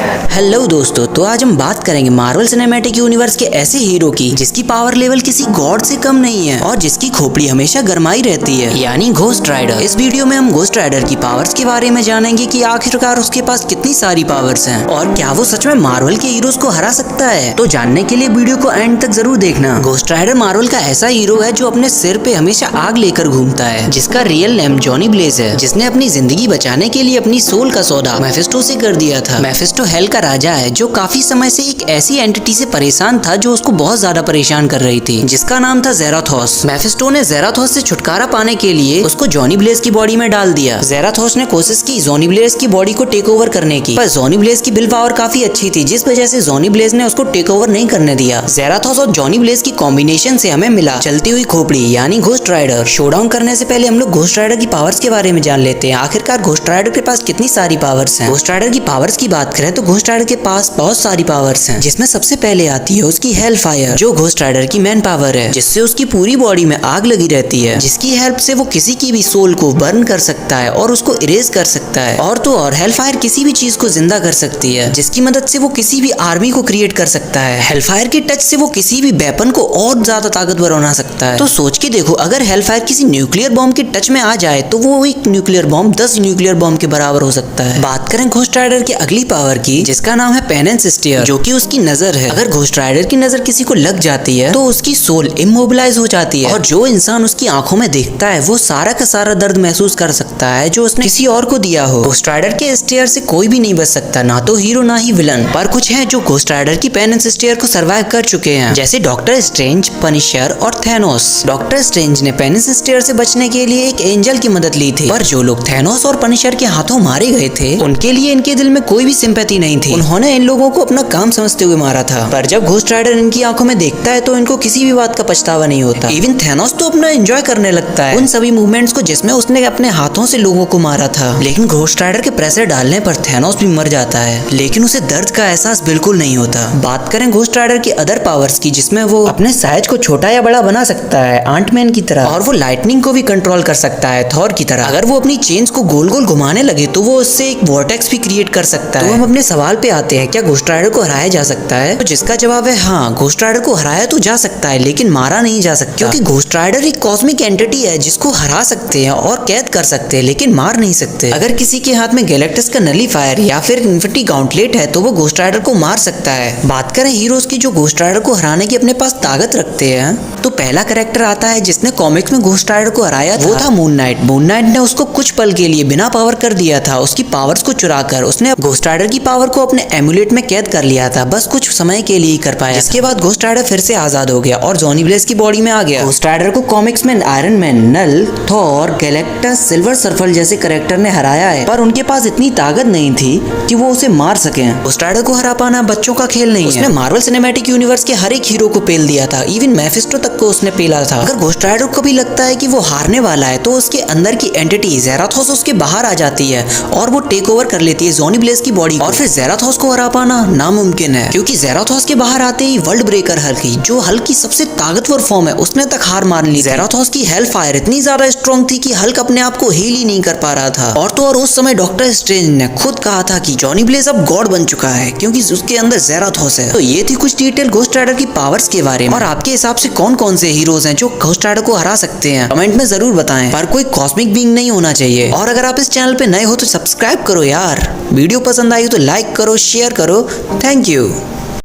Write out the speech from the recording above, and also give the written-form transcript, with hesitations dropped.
Hello दोस्तों, तो आज हम बात करेंगे मार्वल सिनेमैटिक यूनिवर्स के ऐसे हीरो की जिसकी पावर लेवल किसी गॉड से कम नहीं है और जिसकी खोपड़ी हमेशा गरमाई रहती है, यानी घोस्ट राइडर। इस वीडियो में हम घोस्ट राइडर की पावर्स के बारे में जानेंगे कि आखिरकार उसके पास कितनी सारी पावर्स हैं और क्या वो सच में मार्वल के हीरोज को हरा सकता है। तो जानने के लिए वीडियो को एंड तक जरूर देखना। घोस्ट राइडर मार्वल का ऐसा हीरो है जो अपने सिर पे हमेशा आग लेकर घूमता है, जिसका रियल नेम जॉनी ब्लेज है, जिसने अपनी जिंदगी बचाने के लिए अपनी सोल का सौदा मेफिस्टो से कर दिया था। मेफिस्टो हेल का राजा है जो काफी समय से एक ऐसी एंटिटी से परेशान था जो उसको बहुत ज्यादा परेशान कर रही थी, जिसका नाम था ज़ेराथोस। मेफिस्टो ने ज़ेराथोस से छुटकारा पाने के लिए उसको जॉनी ब्लेज की बॉडी में डाल दिया। ज़ेराथोस ने कोशिश की जॉनी ब्लेज की बॉडी को टेक ओवर करने की, पर जॉनी ब्लेज की विल पावर काफी अच्छी थी, जिस वजह से जॉनी ब्लेज ने उसको टेक ओवर नहीं करने दिया। ज़ेराथोस और जॉनी ब्लेज की कॉम्बिनेशन से हमें मिला चलती हुई खोपड़ी, यानी घोस्ट राइडर। शोडाउन करने से पहले हम लोग घोस्ट राइडर की पावर्स के बारे में जान लेते हैं। आखिरकार घोस्ट राइडर के पास कितनी सारी पावर्स हैं। घोस्ट राइडर की पावर्स की बात करें तो घोस्ट राइडर के पास बहुत सारी पावर्स हैं, जिसमें सबसे पहले आती है उसकी हेल फायर, जो घोस्ट राइडर की मेन पावर है, जिससे उसकी पूरी बॉडी में आग लगी रहती है, जिसकी हेल्प से वो किसी की भी सोल को बर्न कर सकता है और उसको इरेज कर सकता है। और तो और हेल फायर किसी भी चीज को जिंदा कर सकती है, जिसकी मदद से वो किसी भी आर्मी को क्रिएट कर सकता है। हेल फायर के टच से वो किसी भी वेपन को और ज्यादा ताकतवर बना सकता है। तो सोच के देखो, अगर हेल फायर किसी न्यूक्लियर बॉम्ब के टच में आ जाए तो वो एक न्यूक्लियर बॉम्ब 10 न्यूक्लियर बॉम्ब के बराबर हो सकता है। बात करें घोस्ट राइडर की अगली पावर की, जिसका नाम है पेनेंस स्टेयर, जो कि उसकी नजर है। अगर घोस्ट राइडर की नजर किसी को लग जाती है तो उसकी सोल इमोबिलाइज हो जाती है और जो इंसान उसकी आंखों में देखता है वो सारा का सारा दर्द महसूस कर सकता है जो उसने किसी और को दिया हो। घोस्ट राइडर के स्टेयर से कोई भी नहीं बच सकता, ना तो हीरो ना ही विलन। पर कुछ हैं जो घोस्ट राइडर की पेनेंस स्टेयर को सर्वाइव कर चुके हैं, जैसे डॉक्टर स्ट्रेंज, पनिशर और थैनोस। डॉक्टर स्ट्रेंज ने पेनेंस स्टेयर से बचने के लिए एक एंजल की मदद ली थी, पर जो लोग थैनोस और पनिशर के हाथों मारे गए थे उनके लिए इनके दिल में कोई भी सिंपैथी नहीं थी। उन्होंने इन लोगों को अपना काम समझते हुए मारा था, पर जब घोस्ट राइडर इनकी आंखों में देखता है तो इनको किसी भी बात का पछतावा नहीं होता। इवन थैनोस तो अपना एंजॉय करने लगता है उन सभी मूवमेंट्स को जिसमें उसने अपने हाथों से लोगों को मारा था। लेकिन घोस्ट राइडर के प्रेशर डालने पर थैनोस भी मर जाता है, लेकिन उसे दर्द का एहसास बिल्कुल नहीं होता। बात करें घोस्ट राइडर की अदर पावर्स की, जिसमें वो अपने साइज को छोटा या बड़ा बना सकता है आंटमैन की तरह, और वो लाइटनिंग को भी कंट्रोल कर सकता है थॉर की तरह। अगर वो अपनी चेन्स को गोल गोल घुमाने लगे तो वो उससे एक वॉर्टेक्स भी क्रिएट कर सकता है। तो हम अपने सवाल पे आते हैं, क्या घोस्ट राइडर को हराया जा सकता है? तो जिसका जवाब है हाँ, घोस्ट राइडर को हराया तो जा सकता है, लेकिन मारा नहीं जा सकता, क्योंकि घोस्ट राइडर एक कॉस्मिक एंटिटी है जिसको हरा सकते हैं और कैद कर सकते हैं, लेकिन मार नहीं सकते। अगर किसी के हाथ में गैलेक्टस का नलीफायर या फिर इन्फिनिटी गॉन्टलेट है तो वो घोस्ट राइडर को मार सकता है। बात करें हीरोज की जो घोस्ट राइडर को हराने की अपने पास ताकत रखते हैं, तो पहला कैरेक्टर आता है जिसने कॉमिक्स में घोस्ट राइडर को हराया था, वो था मून नाइट। मून नाइट ने उसको कुछ पल के लिए बिना पावर कर दिया था, उसकी पावर्स को चुराकर उसने घोस्ट राइडर की पावर को अपने एमुलेट में कैद कर लिया था, बस कुछ समय के लिए ही कर पाया। इसके बाद घोस्ट राइडर फिर से आजाद हो गया और जॉनी ब्लेज की बॉडी में आ गया। घोस्ट राइडर को कॉमिक्स में आयरन मैन, नल, थॉर, गैलेक्टस, सिल्वर सर्फर जैसे कैरेक्टर ने हराया है, पर उनके पास इतनी ताकत नहीं थी कि वो उसे मार सके। घोस्ट राइडर को हरा पाना बच्चों का खेल नहीं है। उसने मार्वल सिनेमैटिक यूनिवर्स के हर एक हीरो को पेल दिया था, इवन मेफिस्टो तक को उसने पेला था। अगर घोस्ट राइडर को भी लगता है कि वो हारने वाला है तो उसके अंदर की एंटिटी ज़ेराथोस उसके बाहर आ जाती है और वो टेक ओवर कर लेती है जॉनी ब्लेज की बॉडी, और फिर ज़ेराथोस को हरा पाना नामुमकिन है, क्योंकि ज़ेराथोस के बाहर आते ही वर्ल्ड ब्रेकर हल्क, जो हल्क की सबसे ताकतवर फॉर्म है, उसने तक हार मान ली। ज़ेराथोस की हेल फायर इतनी ज्यादा स्ट्रॉन्ग थी कि हल्क अपने आप को हील ही नहीं कर पा रहा था। और तो और उस समय डॉक्टर स्ट्रेंज ने खुद कहा था कि जॉनी ब्लेज अब गॉड बन चुका है, क्योंकि उसके अंदर ज़ेराथोस है। तो ये थी कुछ डिटेल घोस्ट राइडर की पावर्स के बारे में। और आपके हिसाब से कौन कौन से हीरोज हैं जो घोस्ट राइडर को हरा सकते हैं, कमेंट में जरूर बताएं। पर कोई कॉस्मिक बीइंग नहीं होना चाहिए। और अगर आप इस चैनल पे नए हो तो सब्सक्राइब करो यार। वीडियो पसंद आई तो लाइक करो, शेयर करो। Thank you.